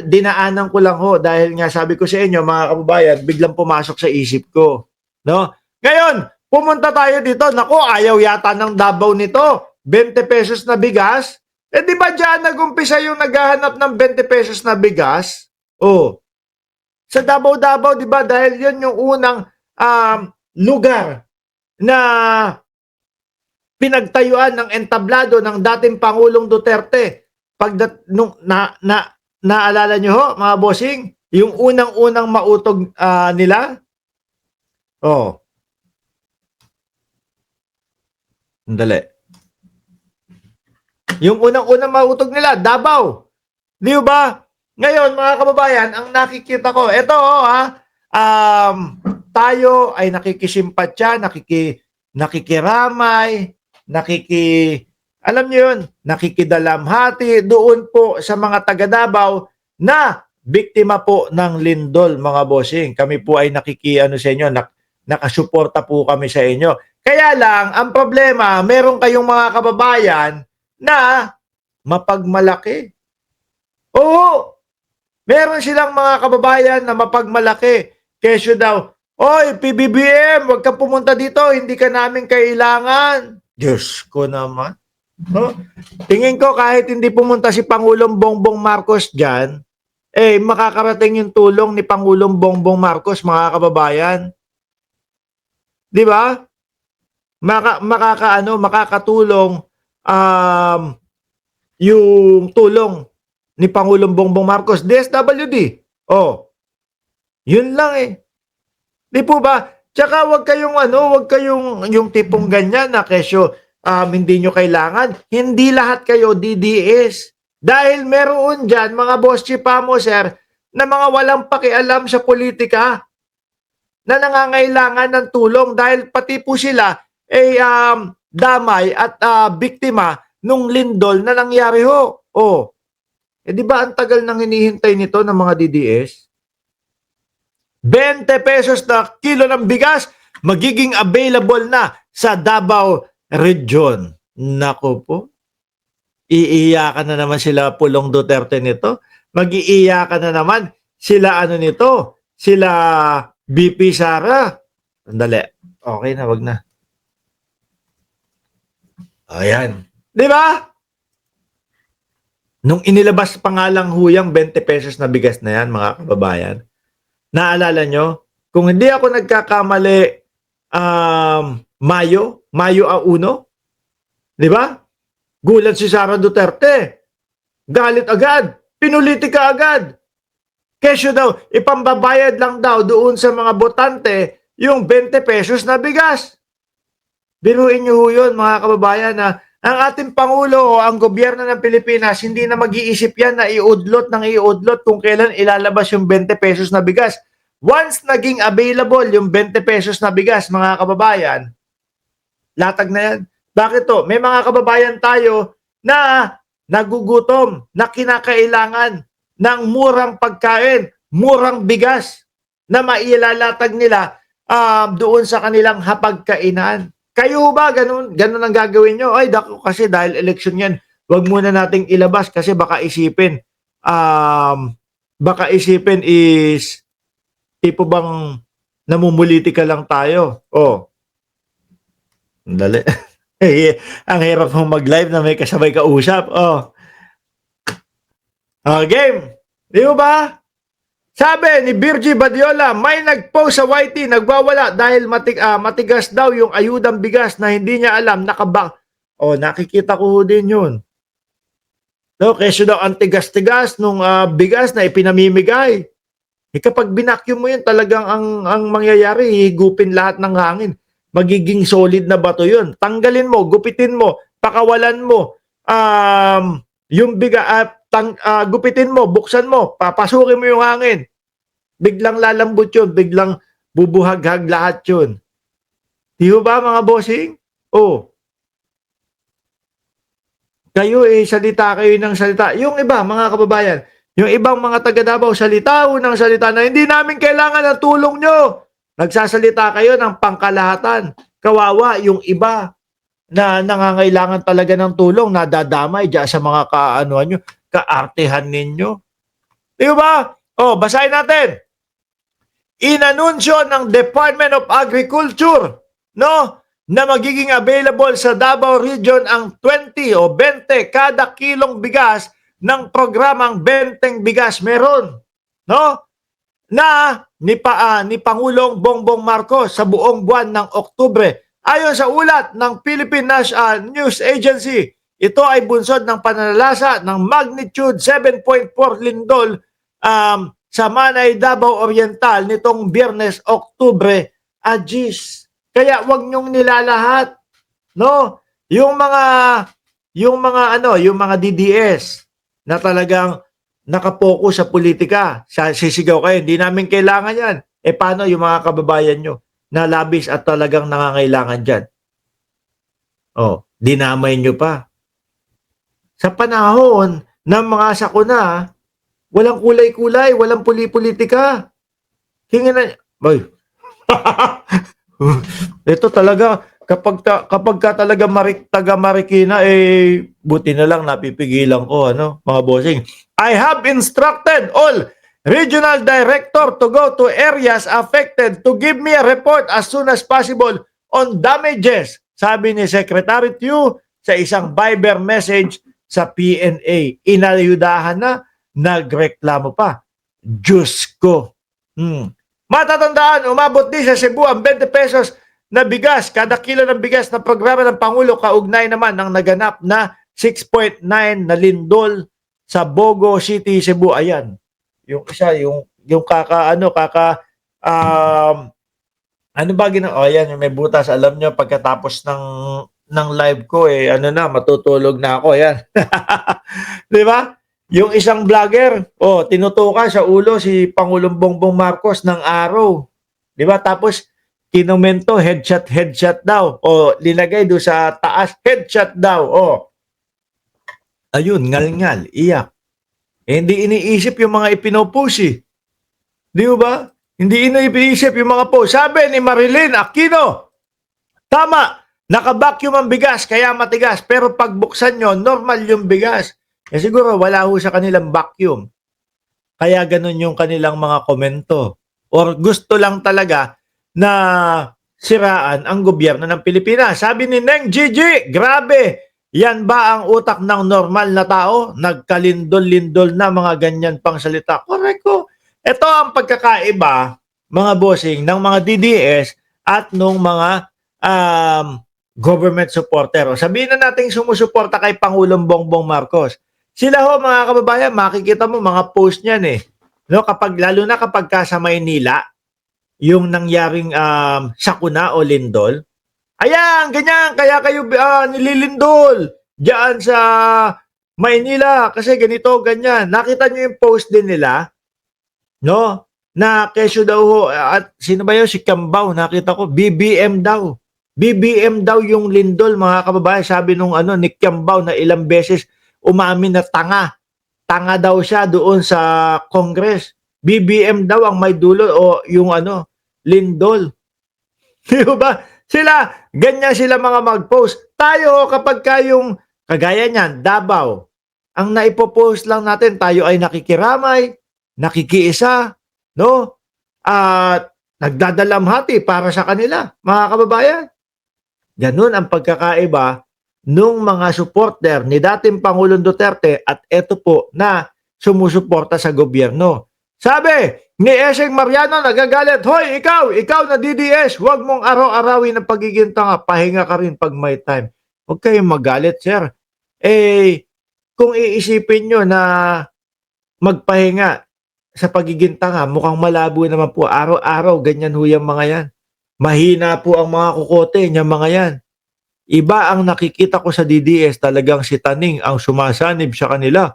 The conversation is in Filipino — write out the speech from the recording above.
dinaanan ko lang ho dahil nga sabi ko sa inyo mga kababayan, biglang pumasok sa isip ko, no? Ngayon, pumunta tayo dito, naku, ayaw yata ng Davao nito. 20 pesos na bigas. Eh di ba diyan nagumpisa yung naghahanap ng 20 pesos na bigas? Oh. Sa Davao-Davao, di ba? Dahil yun yung unang lugar na pinagtayuan ng entablado ng dating Pangulong Duterte. Naalala nyo ho, mga bossing, yung unang-unang mautog nila? Oh. Sandali. Yung unang-unang mautog nila, Davao. Di ba? Ngayon, mga kababayan, ang nakikita ko, eto tayo ay nakikisimpatya, nakikiramay, alam niyo yun, nakikidalamhati doon po sa mga taga Davao na biktima po ng lindol, mga bossing. Kami po ay sa inyo, nakasuporta po kami sa inyo. Kaya lang, ang problema, meron kayong mga kababayan na mapagmalaki. Oo, meron silang mga kababayan na mapagmalaki. Kesyo daw, oy, PBBM, huwag kang pumunta dito, hindi ka namin kailangan. Diyos ko naman. No? Tingin ko kahit hindi pumunta si Pangulong Bongbong Marcos dyan, makakarating yung tulong ni Pangulong Bongbong Marcos, mga kababayan. Di ba? Makakatulong yung tulong ni Pangulong Bongbong Marcos, DSWD. Oh. Yun lang eh. Di po ba? Tsaka wag kayong yung tipong ganyan na kesyo hindi nyo kailangan. Hindi lahat kayo DDS. Dahil meron dyan mga boss chipamo, sir, na mga walang pakialam sa politika na nangangailangan ng tulong dahil pati po sila damay at biktima nung lindol na nangyari ho. Oh. Di ba ang tagal nang hinihintay nito ng mga DDS? 20 pesos na kilo ng bigas magiging available na sa Davao Region. Nako po. Iiyakan na naman sila Pulong Duterte nito. Mag-iiyakan na naman sila nito. Sila BP Sara. Sandali. Okay na, wag na. Ayan. Di ba? Nung inilabas pa nga lang huyang 20 pesos na bigas na yan, mga kababayan, naalala nyo? Kung hindi ako nagkakamali, Mayo 1, di ba? Gulat si Sara Duterte. Galit agad. Pinulitika agad. Kesyo daw, ipambabayad lang daw doon sa mga botante yung 20 pesos na bigas. Biruin nyo yun, mga kababayan, na ang ating Pangulo o ang gobyerno ng Pilipinas, hindi na mag-iisip yan na iudlot kung kailan ilalabas yung 20 pesos na bigas. Once naging available yung 20 pesos na bigas, mga kababayan, latag na yan. Bakit to? May mga kababayan tayo na nagugutom, na kinakailangan ng murang pagkain, murang bigas na mailalatag nila doon sa kanilang hapagkainan. Kayo ba ganun ang gagawin nyo? Ay, dako kasi dahil election yan, wag muna nating ilabas kasi baka isipin is tipo bang namumulitika lang tayo. Oh. Dali. Ang hirap mong mag-live na may kasabay kausap. Oh. Game. Di ba? Sabi ni Virgie Badiola, may nag-post sa YT, nagwawala dahil matigas daw yung ayudang bigas na hindi niya alam, nakikita ko din yun. No, kesyo daw ang tigas-tigas nung bigas na ipinamimigay. Kapag binakyum mo yun, talagang ang mangyayari, higupin lahat ng hangin. Magiging solid na bato yun. Tanggalin mo, gupitin mo, pakawalan mo, yung gupitin mo, buksan mo, papasukin mo yung hangin. Biglang lalambot yun, biglang bubuhaghag lahat yun. Di ba mga bossing? Oh. Kayo salita kayo ng salita. Yung iba, mga kababayan, yung ibang mga taga Davao, salita ng salita na hindi namin kailangan ng tulong nyo. Nagsasalita kayo ng pangkalahatan. Kawawa yung iba na nangangailangan talaga ng tulong, nadadamay dyan sa mga kaartehan ninyo. Di ba? O, basahin natin. Inanunsyo ng Department of Agriculture, no, na magiging available sa Davao Region ang 20 o 20 kada kilong bigas ng programang Benteng Bigas Meron, no? Na ni Pangulong Bongbong Marcos sa buong buwan ng Oktubre. Ayon sa ulat ng Philippine National News Agency, ito ay bunsod ng pananalasa ng magnitude 7.4 lindol sa Manay, Davao Oriental nitong Biyernes, Oktubre, Agis. Kaya wag niyong nilalahat, no? Yung mga DDS na talagang nakapokus sa politika, sisigaw kayo, hindi namin kailangan yan. E paano yung mga kababayan nyo na labis at talagang nangangailangan dyan? Oh, dinamay nyo pa. Sa panahon ng mga sakuna, walang kulay-kulay, walang politika. Hingin na, ay, ito talaga, kapag ka talaga taga Marikina, buti na lang napipigilan ko, mga bossing. I have instructed all regional director to go to areas affected to give me a report as soon as possible on damages, sabi ni Secretary Tew sa isang Viber message sa PNA. Inayudahan na, nagreklamo pa. Diyos ko. Matatandaan, umabot din sa Cebu ang 20 pesos na bigas, kada kilo ng bigas na programa ng Pangulo, kaugnay naman ng naganap na 6.9 na lindol sa Bogo City, Cebu. Ayan. Yung isa, yung ayan, may butas. Alam nyo, pagkatapos ng live ko, matutulog na ako. Ayan. Di ba? Yung isang vlogger, tinutukan sa ulo si Pangulong Bongbong Marcos ng araw. Di ba? Tapos, kinomento, headshot daw. O, linagay doon sa taas, headshot daw. O, ayun, ngal-ngal, iyak. Hindi iniisip yung mga ipinopost eh. Di ba? Hindi iniisip yung mga post. Sabi ni Marilyn Aquino, tama, naka-vacuum ang bigas, kaya matigas. Pero pagbuksan nyo, normal yung bigas. Siguro wala ho sa kanilang vacuum. Kaya ganun yung kanilang mga komento. Or gusto lang talaga na siraan ang gobyerno ng Pilipinas. Sabi ni Neng Gigi, grabe, yan ba ang utak ng normal na tao? Nagkalindol-lindol na mga ganyan pang salita. Koreko. Ito ang pagkakaiba, mga bossing, ng mga DDS at nung mga government supporter. O sabihin na natin sumusuporta kay Pangulong Bongbong Marcos. Sila ho, mga kababayan, makikita mo mga post niyan eh. No, lalo na kapag sa Maynila, yung nangyaring sakuna o lindol. Ayan, ganyan, kaya kayo nililindol diyan sa Maynila kasi ganito, ganyan. Nakita niyo yung post din nila, no? Na kesyo daw ho, at sino ba yun? Si Kiambao, nakita ko, BBM daw. BBM daw yung lindol, mga kababayan. Sabi nung ni Kiambao na ilang beses umamin na tanga. Tanga daw siya doon sa Congress. BBM daw ang may dulo o yung lindol. Di ba? Ganyan sila mga mag-post. Tayo kapag kayong kagaya niyan, Davao, ang naipopost lang natin, tayo ay nakikiramay, nakikiisa, no? At nagdadalamhati para sa kanila, mga kababayan. Ganun ang pagkakaiba nung mga supporter ni dating Pangulong Duterte at eto po na sumusuporta sa gobyerno. Sabi ni Eseng Mariano, nagagalit, hoy, ikaw na DDS, huwag mong araw-arawin ang pagiging tanga, pahinga ka rin pag may time. Huwag kayong magalit, sir. Kung iisipin nyo na magpahinga sa pagiging tanga, mukhang malabo naman po, araw-araw, ganyan ho yung mga yan. Mahina po ang mga kukote niya mga yan. Iba ang nakikita ko sa DDS, talagang si Taning ang sumasanib sa kanila.